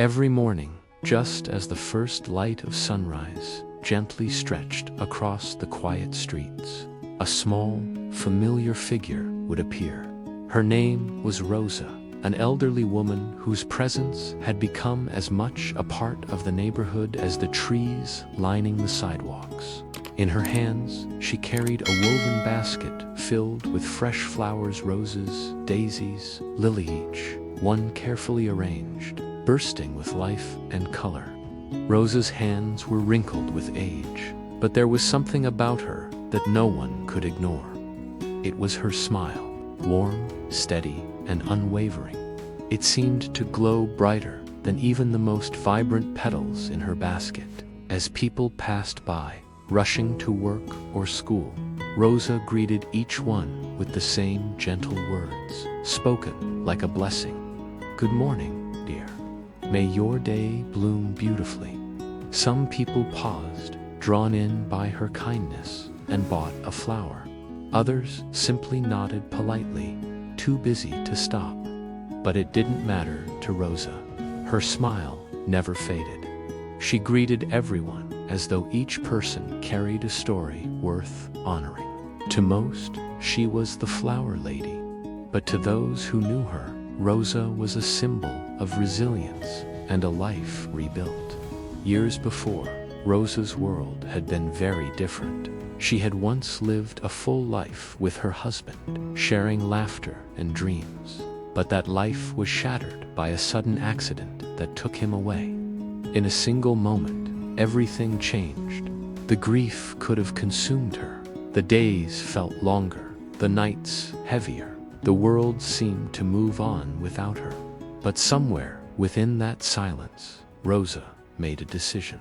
Every morning, just as the first light of sunrise gently stretched across the quiet streets, a small, familiar figure would appear. Her name was Rosa, an elderly woman whose presence had become as much a part of the neighborhood as the trees lining the sidewalks. In her hands, she carried a woven basket filled with fresh flowers, roses, daisies, lily, each one carefully arranged, bursting with life and color. Rosa's hands were wrinkled with age, but there was something about her that no one could ignore. It was her smile, warm, steady, and unwavering. It seemed to glow brighter than even the most vibrant petals in her basket. As people passed by, rushing to work or school, Rosa greeted each one with the same gentle words, spoken like a blessing. "Good morning, dear. May your day bloom beautifully." Some people paused, drawn in by her kindness, and bought a flower. Others simply nodded politely, too busy to stop. But it didn't matter to Rosa. Her smile never faded. She greeted everyone as though each person carried a story worth honoring. To most, she was the flower lady. But to those who knew her, Rosa was a symbol of resilience and a life rebuilt. Years before, Rosa's world had been very different. She had once lived a full life with her husband, sharing laughter and dreams. But that life was shattered by a sudden accident that took him away. In a single moment, everything changed. The grief could have consumed her. The days felt longer, the nights heavier. The world seemed to move on without her. But somewhere within that silence, Rosa made a decision.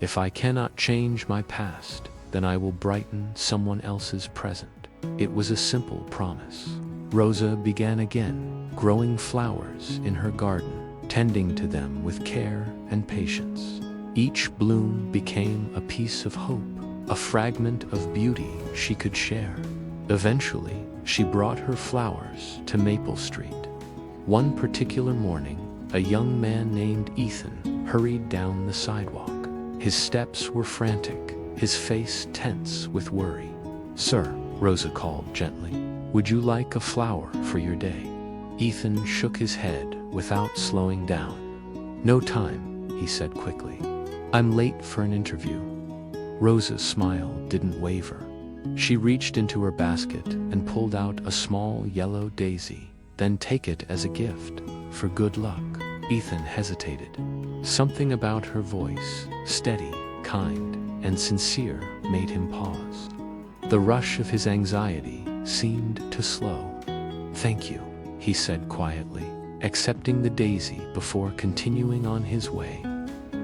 If I cannot change my past, then I will brighten someone else's present. It was a simple promise. Rosa began again, growing flowers in her garden, tending to them with care and patience. Each bloom became a piece of hope, a fragment of beauty she could share. Eventually, she brought her flowers to Maple Street. One particular morning, a young man named Ethan hurried down the sidewalk. His steps were frantic, his face tense with worry. "Sir," Rosa called gently, "would you like a flower for your day?" Ethan shook his head without slowing down. "No time," he said quickly. "I'm late for an interview." Rosa's smile didn't waver. She reached into her basket and pulled out a small yellow daisy. "Then take it as a gift, for good luck." Ethan hesitated. Something about her voice, steady, kind, and sincere, made him pause. The rush of his anxiety seemed to slow. "Thank you," he said quietly, accepting the daisy before continuing on his way.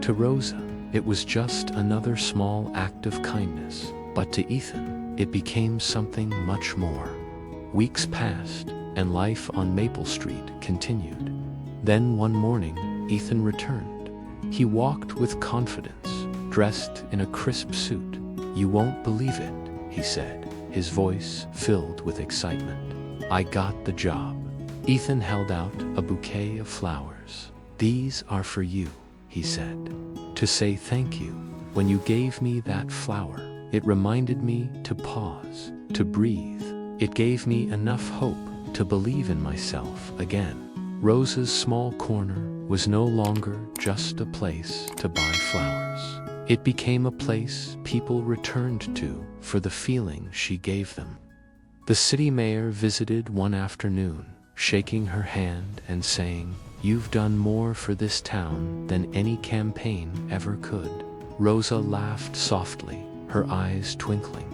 To Rosa, it was just another small act of kindness, but to Ethan, it became something much more. Weeks passed, and life on Maple Street continued. Then one morning, Ethan returned. He walked with confidence, dressed in a crisp suit. "You won't believe it," he said, his voice filled with excitement. "I got the job." Ethan held out a bouquet of flowers. "These are for you," he said, "to say thank you. When you gave me that flower, it reminded me to pause, to breathe. It gave me enough hope to believe in myself again." Rosa's small corner was no longer just a place to buy flowers. It became a place people returned to for the feeling she gave them. The city mayor visited one afternoon, shaking her hand and saying, "You've done more for this town than any campaign ever could." Rosa laughed softly, her eyes twinkling.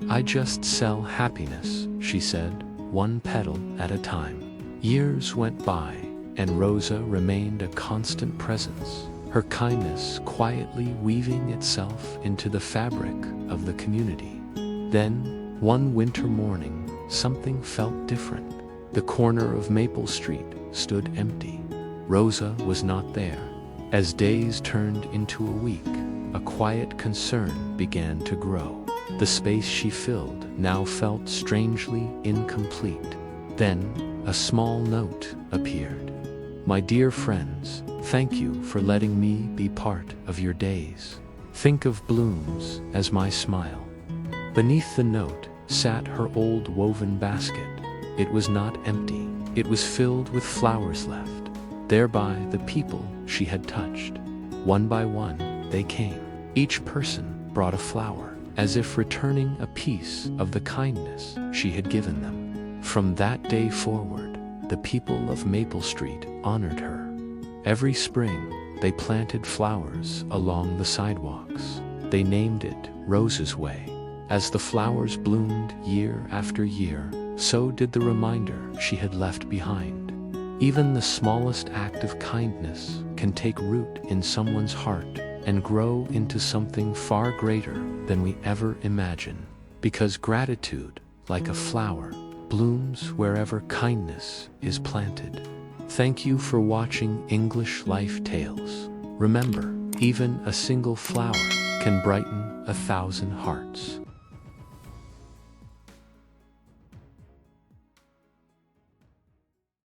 "I just sell happiness," she said, "one petal at a time." Years went by, and Rosa remained a constant presence, her kindness quietly weaving itself into the fabric of the community. Then, one winter morning, something felt different. The corner of Maple Street stood empty. Rosa was not there. As days turned into a week, a quiet concern began to grow. The space she filled now felt strangely incomplete. Then, a small note appeared. My dear friends, thank you for letting me be part of your days. Think of blooms as my smile. Beneath the note sat her old woven basket. It was not empty. It was filled with flowers left. Thereby the people she had touched. One by one, they came. Each person brought a flower, as if returning a piece of the kindness she had given them. From that day forward, the people of Maple Street honored her. Every spring, they planted flowers along the sidewalks. They named it Rosa's Way. As the flowers bloomed year after year, so did the reminder she had left behind. Even the smallest act of kindness can take root in someone's heart and grow into something far greater than we ever imagine. Because gratitude, like a flower, blooms wherever kindness is planted. Thank you for watching English Life Tales. Remember, even a single flower can brighten 1,000 hearts.